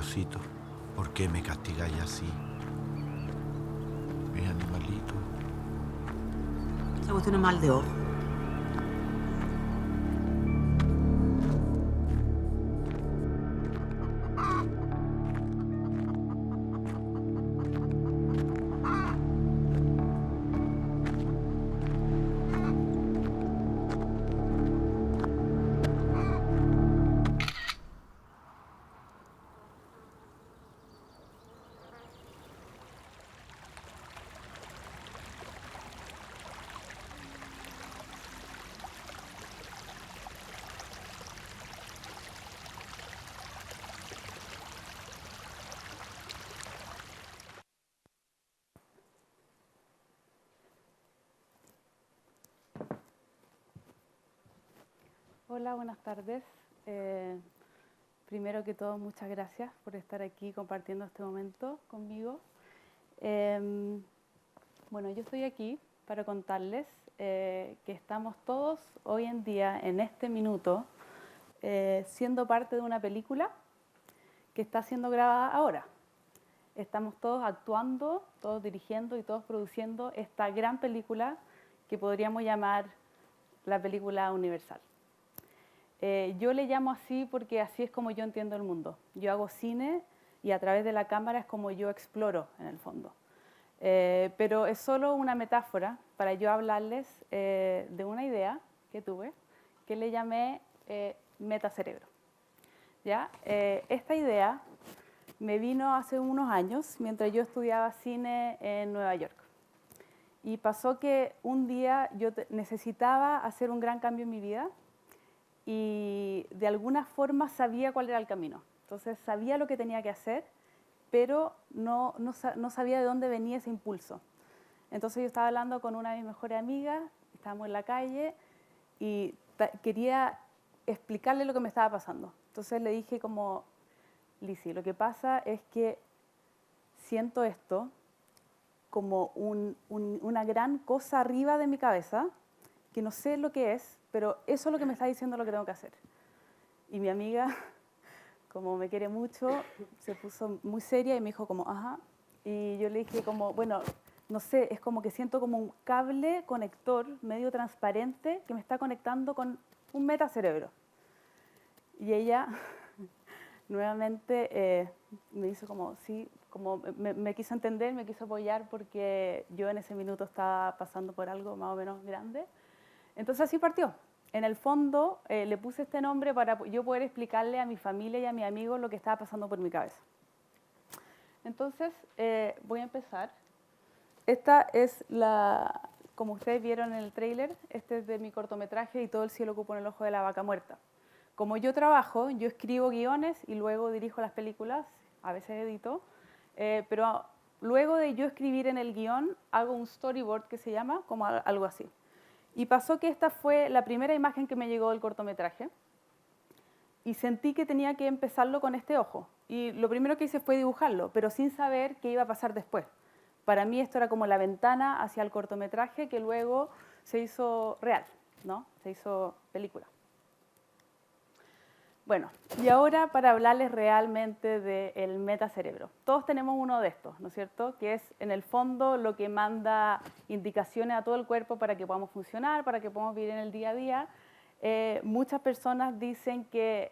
Diosito, ¿por qué me castigáis así? Mi animalito. Esa cuestión es mal de ojo. Hola, buenas tardes. Primero que todo, muchas gracias por estar aquí compartiendo este momento conmigo. Bueno, yo estoy aquí para contarles que estamos todos hoy en día, en este minuto, siendo parte de una película que está siendo grabada ahora. Estamos todos actuando, todos dirigiendo y todos produciendo esta gran película que podríamos llamar la película universal. Yo le llamo así porque así es como yo entiendo el mundo. Yo hago cine y a través de la cámara es como yo exploro en el fondo. Pero es solo una metáfora para yo hablarles de una idea que tuve que le llamé metacerebro. ¿Ya? Esta idea me vino hace unos años mientras yo estudiaba cine en Nueva York. Y pasó que un día yo necesitaba hacer un gran cambio en mi vida y de alguna forma sabía cuál era el camino. Entonces sabía lo que tenía que hacer, pero no sabía de dónde venía ese impulso. Entonces yo estaba hablando con una de mis mejores amigas, estábamos en la calle y quería explicarle lo que me estaba pasando. Entonces le dije como, Lizzy, lo que pasa es que siento esto como una gran cosa arriba de mi cabeza, que no sé lo que es, pero eso es lo que me está diciendo lo que tengo que hacer. Y mi amiga, como me quiere mucho, se puso muy seria y me dijo como, ajá. Y yo le dije como, bueno, no sé, es como que siento como un cable conector medio transparente que me está conectando con un metacerebro. Y ella nuevamente me hizo como, sí, como me quiso entender, me quiso apoyar porque yo en ese minuto estaba pasando por algo más o menos grande. Entonces así partió. En el fondo le puse este nombre para yo poder explicarle a mi familia y a mis amigos lo que estaba pasando por mi cabeza. Entonces voy a empezar. Esta es como ustedes vieron en el tráiler, este es de mi cortometraje Y todo el cielo cupo en el ojo de la vaca muerta. Como yo trabajo, yo escribo guiones y luego dirijo las películas, a veces edito, pero luego de yo escribir en el guión, hago un storyboard que se llama, como algo así. Y pasó que esta fue la primera imagen que me llegó del cortometraje y sentí que tenía que empezarlo con este ojo. Y lo primero que hice fue dibujarlo, pero sin saber qué iba a pasar después. Para mí esto era como la ventana hacia el cortometraje que luego se hizo real, ¿no? Se hizo película. Bueno, y ahora para hablarles realmente del metacerebro. Todos tenemos uno de estos, ¿no es cierto? Que es en el fondo lo que manda indicaciones a todo el cuerpo para que podamos funcionar, para que podamos vivir en el día a día. Muchas personas dicen que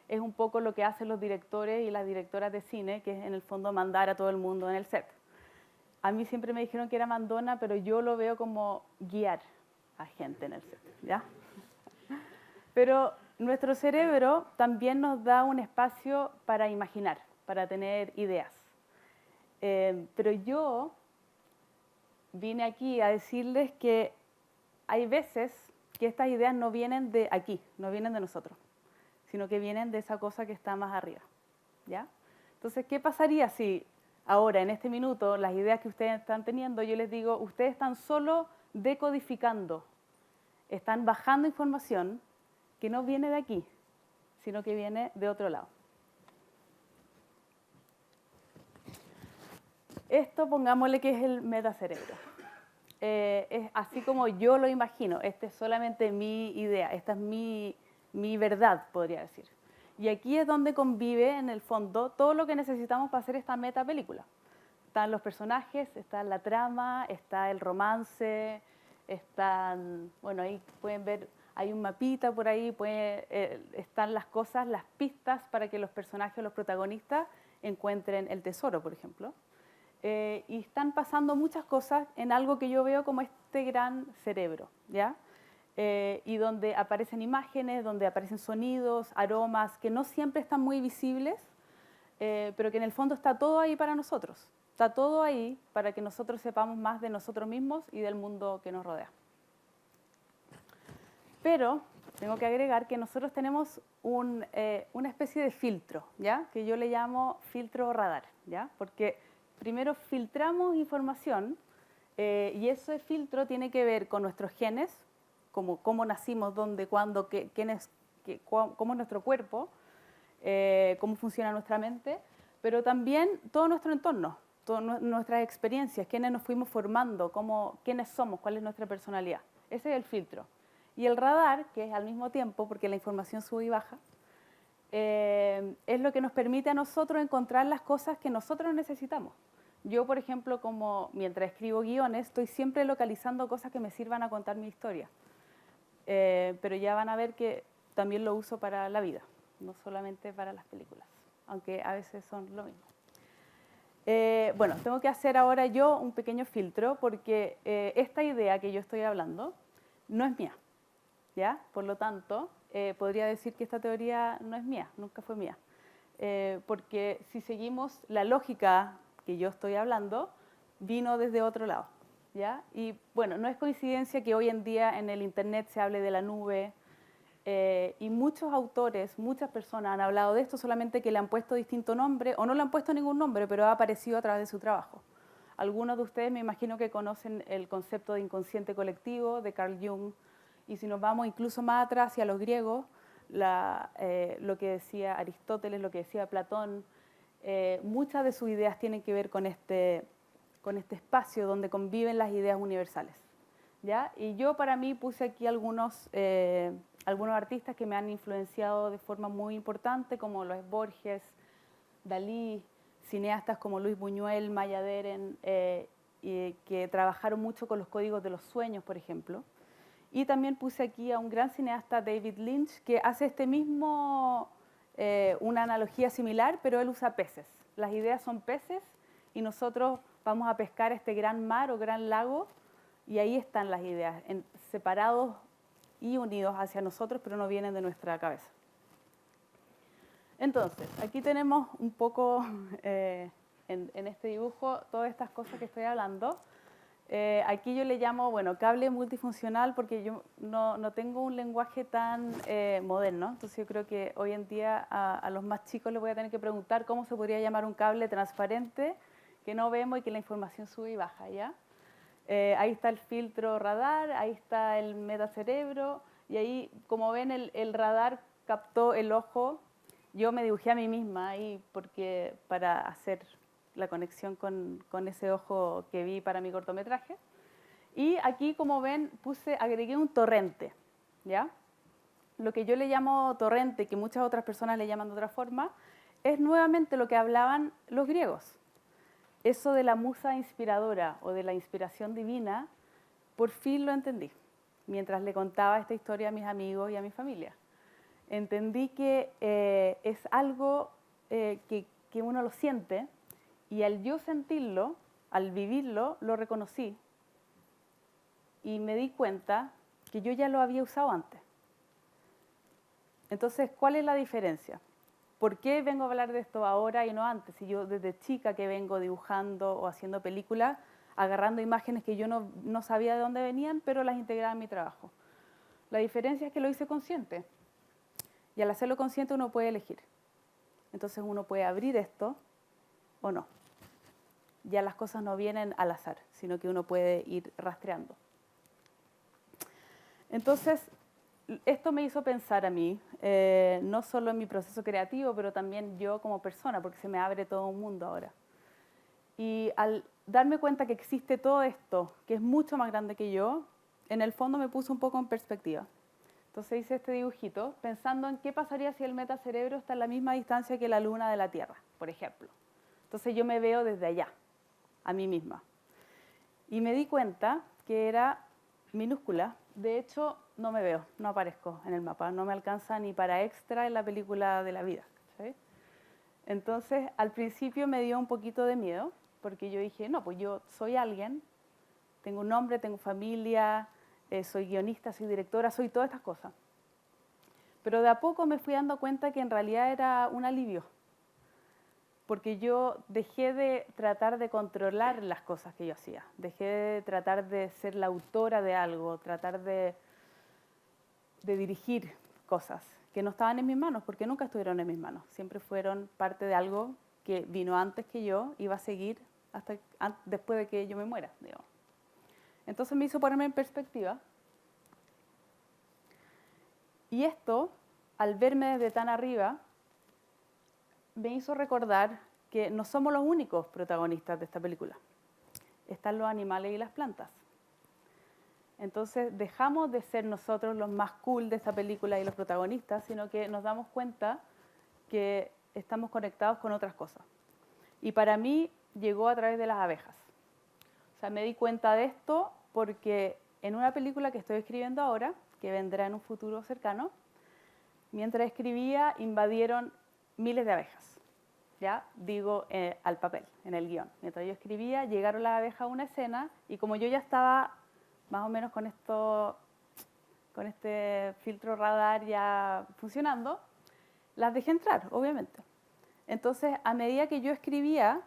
es un poco lo que hacen los directores y las directoras de cine, que es en el fondo mandar a todo el mundo en el set. A mí siempre me dijeron que era mandona, pero yo lo veo como guiar a gente en el set, ¿ya? Pero nuestro cerebro también nos da un espacio para imaginar, para tener ideas. Pero yo vine aquí a decirles que hay veces que estas ideas no vienen de aquí, no vienen de nosotros, sino que vienen de esa cosa que está más arriba, ¿ya? Entonces, ¿qué pasaría si ahora, en este minuto, las ideas que ustedes están teniendo, yo les digo, ustedes están solo decodificando, están bajando información que no viene de aquí, sino que viene de otro lado? Esto pongámosle que es el metacerebro. Es así como yo lo imagino, esta es solamente mi idea, esta es mi verdad, podría decir. Y aquí es donde convive, en el fondo, todo lo que necesitamos para hacer esta metapelícula. Están los personajes, está la trama, está el romance, están, bueno, ahí pueden ver, hay un mapita por ahí, están las cosas, las pistas para que los personajes, los protagonistas, encuentren el tesoro, por ejemplo. Y están pasando muchas cosas en algo que yo veo como este gran cerebro, ¿ya? Y donde aparecen imágenes, donde aparecen sonidos, aromas, que no siempre están muy visibles, pero que en el fondo está todo ahí para nosotros. Está todo ahí para que nosotros sepamos más de nosotros mismos y del mundo que nos rodea. Pero tengo que agregar que nosotros tenemos una especie de filtro, ¿ya? Que yo le llamo filtro radar, ¿ya? Porque primero filtramos información y ese filtro tiene que ver con nuestros genes, como cómo nacimos, dónde, cuándo, cómo es nuestro cuerpo, cómo funciona nuestra mente, pero también todo nuestro entorno, todas nuestras experiencias, quiénes nos fuimos formando, quiénes somos, cuál es nuestra personalidad. Ese es el filtro. Y el radar, que es al mismo tiempo, porque la información sube y baja, es lo que nos permite a nosotros encontrar las cosas que nosotros necesitamos. Yo, por ejemplo, mientras escribo guiones, estoy siempre localizando cosas que me sirvan a contar mi historia. Pero ya van a ver que también lo uso para la vida, no solamente para las películas, aunque a veces son lo mismo. Bueno, tengo que hacer ahora yo un pequeño filtro porque esta idea que yo estoy hablando no es mía, ¿ya? Por lo tanto, podría decir que esta teoría no es mía, nunca fue mía. Porque si seguimos la lógica que yo estoy hablando, vino desde otro lado, ¿ya? Y bueno, no es coincidencia que hoy en día en el Internet se hable de la nube, y muchos autores, muchas personas han hablado de esto, solamente que le han puesto distinto nombre, o no le han puesto ningún nombre, pero ha aparecido a través de su trabajo. Algunos de ustedes me imagino que conocen el concepto de inconsciente colectivo de Carl Jung, y si nos vamos incluso más atrás hacia los griegos, lo que decía Aristóteles, lo que decía Platón, muchas de sus ideas tienen que ver con este espacio donde conviven las ideas universales, ¿ya? Y yo para mí puse aquí algunos artistas que me han influenciado de forma muy importante, como lo es Borges, Dalí, cineastas como Luis Buñuel, Maya Deren, y que trabajaron mucho con los códigos de los sueños, por ejemplo. Y también puse aquí a un gran cineasta, David Lynch, que hace una analogía similar, pero él usa peces. Las ideas son peces y nosotros vamos a pescar este gran mar o gran lago y ahí están las ideas, separados y unidos hacia nosotros, pero no vienen de nuestra cabeza. Entonces, aquí tenemos un poco, en este dibujo, todas estas cosas que estoy hablando. Aquí yo le llamo, bueno, cable multifuncional porque yo no tengo un lenguaje tan moderno. Entonces yo creo que hoy en día a los más chicos les voy a tener que preguntar cómo se podría llamar un cable transparente que no vemos y que la información sube y baja, ¿ya? Ahí está el filtro radar, ahí está el metacerebro y ahí, como ven, el radar captó el ojo. Yo me dibujé a mí misma ahí para hacer la conexión con ese ojo que vi para mi cortometraje. Y aquí, como ven, agregué un torrente, ¿ya? Lo que yo le llamo torrente, que muchas otras personas le llaman de otra forma, es nuevamente lo que hablaban los griegos. Eso de la musa inspiradora o de la inspiración divina, por fin lo entendí, mientras le contaba esta historia a mis amigos y a mi familia. Entendí que es algo que uno lo siente, y al yo sentirlo, al vivirlo, lo reconocí y me di cuenta que yo ya lo había usado antes. Entonces, ¿cuál es la diferencia? ¿Por qué vengo a hablar de esto ahora y no antes? Si yo desde chica que vengo dibujando o haciendo películas, agarrando imágenes que yo no sabía de dónde venían, pero las integraba en mi trabajo. La diferencia es que lo hice consciente. Y al hacerlo consciente uno puede elegir. Entonces uno puede abrir esto o no. Ya las cosas no vienen al azar, sino que uno puede ir rastreando. Entonces, esto me hizo pensar a mí, no solo en mi proceso creativo, pero también yo como persona, porque se me abre todo un mundo ahora. Y al darme cuenta que existe todo esto, que es mucho más grande que yo, en el fondo me puso un poco en perspectiva. Entonces hice este dibujito pensando en qué pasaría si el metacerebro está a la misma distancia que la luna de la Tierra, por ejemplo. Entonces yo me veo desde allá, a mí misma. Y me di cuenta que era minúscula. De hecho, no me veo, no aparezco en el mapa, no me alcanza ni para extra en la película de la vida. ¿Sí? Entonces, al principio me dio un poquito de miedo, porque yo dije, no, pues yo soy alguien, tengo un nombre, tengo familia, soy guionista, soy directora, soy todas estas cosas. Pero de a poco me fui dando cuenta que en realidad era un alivio, porque yo dejé de tratar de controlar las cosas que yo hacía, dejé de tratar de ser la autora de algo, tratar de dirigir cosas que no estaban en mis manos, porque nunca estuvieron en mis manos, siempre fueron parte de algo que vino antes que yo, iba a seguir hasta después de que yo me muera, digamos. Entonces me hizo ponerme en perspectiva. Y esto, al verme desde tan arriba, me hizo recordar que no somos los únicos protagonistas de esta película. Están los animales y las plantas. Entonces dejamos de ser nosotros los más cool de esta película y los protagonistas, sino que nos damos cuenta que estamos conectados con otras cosas. Y para mí llegó a través de las abejas. O sea, me di cuenta de esto porque en una película que estoy escribiendo ahora, que vendrá en un futuro cercano, mientras escribía invadieron miles de abejas, ¿ya? Digo, al papel, en el guión. Mientras yo escribía, llegaron las abejas a una escena y como yo ya estaba más o menos con este filtro radar ya funcionando, las dejé entrar, obviamente. Entonces, a medida que yo escribía,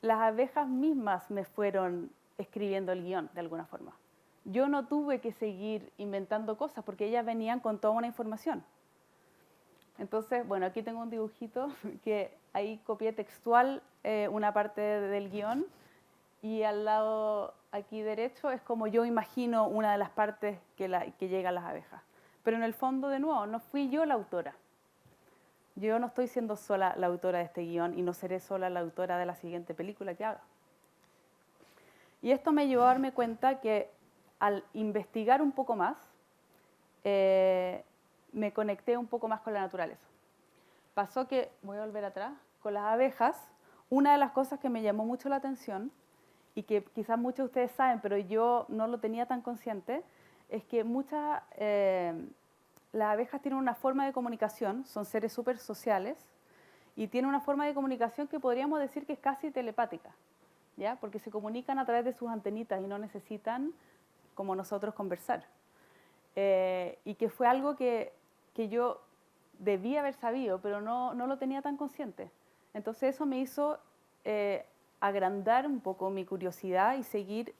las abejas mismas me fueron escribiendo el guión, de alguna forma. Yo no tuve que seguir inventando cosas porque ellas venían con toda una información. Entonces, bueno, aquí tengo un dibujito que ahí copié textual una parte del guión y al lado aquí derecho es como yo imagino una de las partes que llegan las abejas. Pero en el fondo, de nuevo, no fui yo la autora. Yo no estoy siendo sola la autora de este guión y no seré sola la autora de la siguiente película que haga. Y esto me llevó a darme cuenta que al investigar un poco más, me conecté un poco más con la naturaleza. Pasó que, voy a volver atrás, con las abejas, una de las cosas que me llamó mucho la atención y que quizás muchos de ustedes saben, pero yo no lo tenía tan consciente, es que las abejas tienen una forma de comunicación, son seres súper sociales, y tienen una forma de comunicación que podríamos decir que es casi telepática, ¿ya? Porque se comunican a través de sus antenitas y no necesitan, como nosotros, conversar. Y que fue algo que yo debía haber sabido, pero no lo tenía tan consciente. Entonces eso me hizo agrandar un poco mi curiosidad y seguir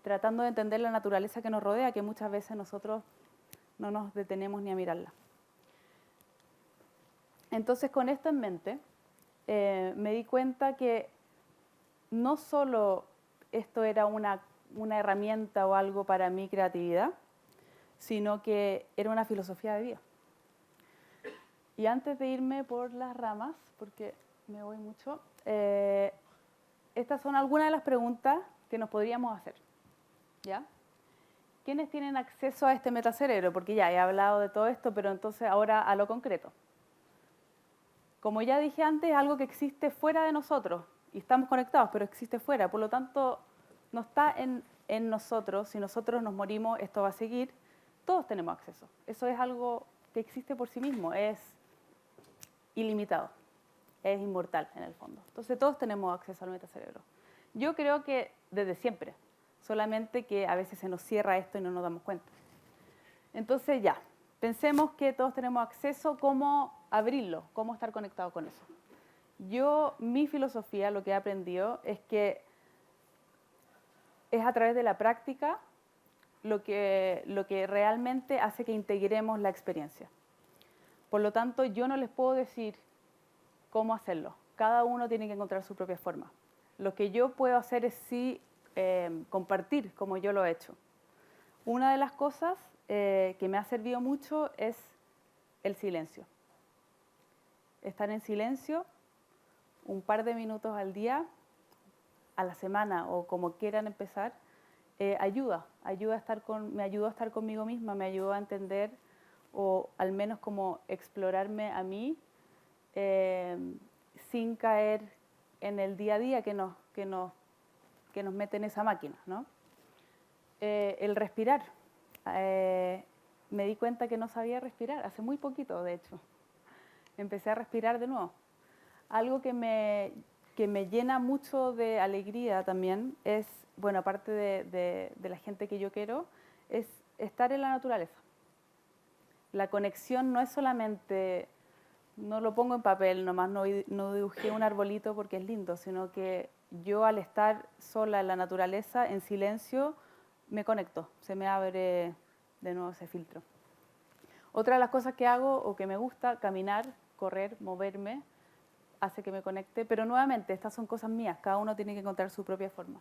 tratando de entender la naturaleza que nos rodea, que muchas veces nosotros no nos detenemos ni a mirarla. Entonces, con esto en mente, me di cuenta que no solo esto era una herramienta o algo para mi creatividad, sino que era una filosofía de vida. Y antes de irme por las ramas, porque me voy mucho, estas son algunas de las preguntas que nos podríamos hacer, ¿ya? ¿Quiénes tienen acceso a este metacerebro? Porque ya he hablado de todo esto, pero entonces ahora a lo concreto. Como ya dije antes, es algo que existe fuera de nosotros y estamos conectados, pero existe fuera. Por lo tanto, no está en nosotros. Si nosotros nos morimos, esto va a seguir. Todos tenemos acceso. Eso es algo que existe por sí mismo. Es ilimitado. Es inmortal, en el fondo. Entonces, todos tenemos acceso al metacerebro. Yo creo que desde siempre. Solamente que a veces se nos cierra esto y no nos damos cuenta. Entonces ya, pensemos que todos tenemos acceso, ¿cómo abrirlo? ¿Cómo estar conectado con eso? Mi filosofía, lo que he aprendido, es que es a través de la práctica lo que realmente hace que integremos la experiencia. Por lo tanto, yo no les puedo decir cómo hacerlo. Cada uno tiene que encontrar su propia forma. Lo que yo puedo hacer es sí compartir como yo lo he hecho. Una de las cosas que me ha servido mucho es el silencio. Estar en silencio un par de minutos al día, a la semana o como quieran empezar, me ayudó a estar conmigo misma, me ayudó a entender o al menos como explorarme a mí sin caer en el día a día que nos mete en esa máquina, ¿no? El respirar. Me di cuenta que no sabía respirar, hace muy poquito, de hecho. Empecé a respirar de nuevo. Algo que me llena mucho de alegría también es, bueno, aparte de la gente que yo quiero, es estar en la naturaleza. La conexión no es solamente, no lo pongo en papel, nomás no dibujé un arbolito porque es lindo, sino que yo al estar sola en la naturaleza, en silencio, me conecto, se me abre de nuevo ese filtro. Otra de las cosas que hago o que me gusta, caminar, correr, moverme, hace que me conecte, pero nuevamente, estas son cosas mías, cada uno tiene que encontrar su propia forma.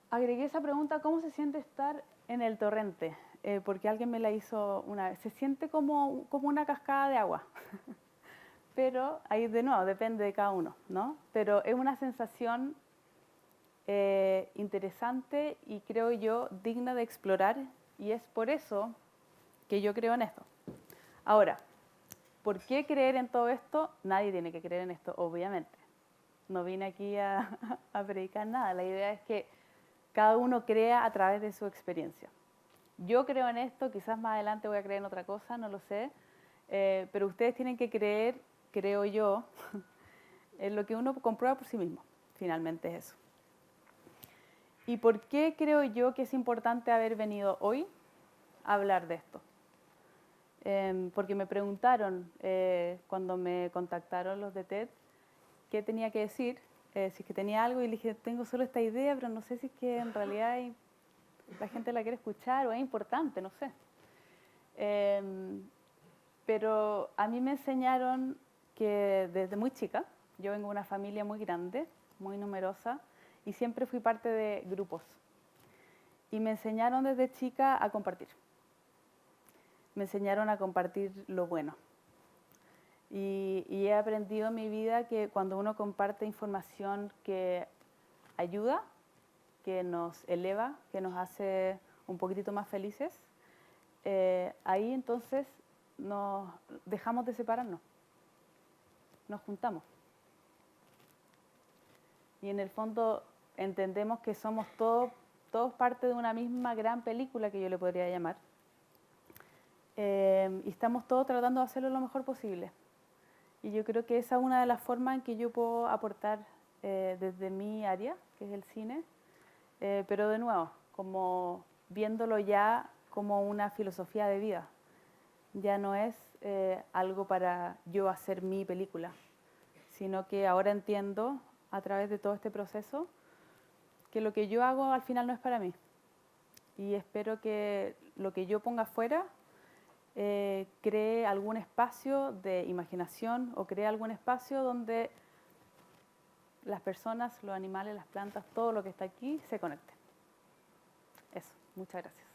Agregué esa pregunta, ¿cómo se siente estar en el torrente? Porque alguien me la hizo una vez. Se siente como una cascada de agua, pero ahí de nuevo, depende de cada uno, ¿no? Pero es una sensación interesante y creo yo digna de explorar, y es por eso que yo creo en esto. Ahora, ¿por qué creer en todo esto? Nadie tiene que creer en esto, obviamente. No vine aquí a predicar nada. La idea es que cada uno crea a través de su experiencia. Yo creo en esto, quizás más adelante voy a creer en otra cosa, no lo sé. Pero ustedes tienen que creer, creo yo, en lo que uno comprueba por sí mismo. Finalmente es eso. ¿Y por qué creo yo que es importante haber venido hoy a hablar de esto? Porque me preguntaron cuando me contactaron los de TED qué tenía que decir, si es que tenía algo, y le dije, tengo solo esta idea, pero no sé si es que en realidad la gente la quiere escuchar o es importante, no sé. Pero a mí me enseñaron que desde muy chica, yo vengo de una familia muy grande, muy numerosa, y siempre fui parte de grupos. Y me enseñaron desde chica a compartir. Me enseñaron a compartir lo bueno. Y he aprendido en mi vida que cuando uno comparte información que ayuda, que nos eleva, que nos hace un poquitito más felices, ahí entonces nos dejamos de separarnos, nos juntamos. Y en el fondo entendemos que somos todos parte de una misma gran película, que yo le podría llamar, y estamos todos tratando de hacerlo lo mejor posible. Y yo creo que esa es una de las formas en que yo puedo aportar desde mi área, que es el cine, pero de nuevo, como viéndolo ya como una filosofía de vida. Ya no es algo para yo hacer mi película, sino que ahora entiendo, a través de todo este proceso, que lo que yo hago al final no es para mí. Y espero que lo que yo ponga afuera cree algún espacio de imaginación o cree algún espacio donde las personas, los animales, las plantas, todo lo que está aquí se conecten. Eso, muchas gracias.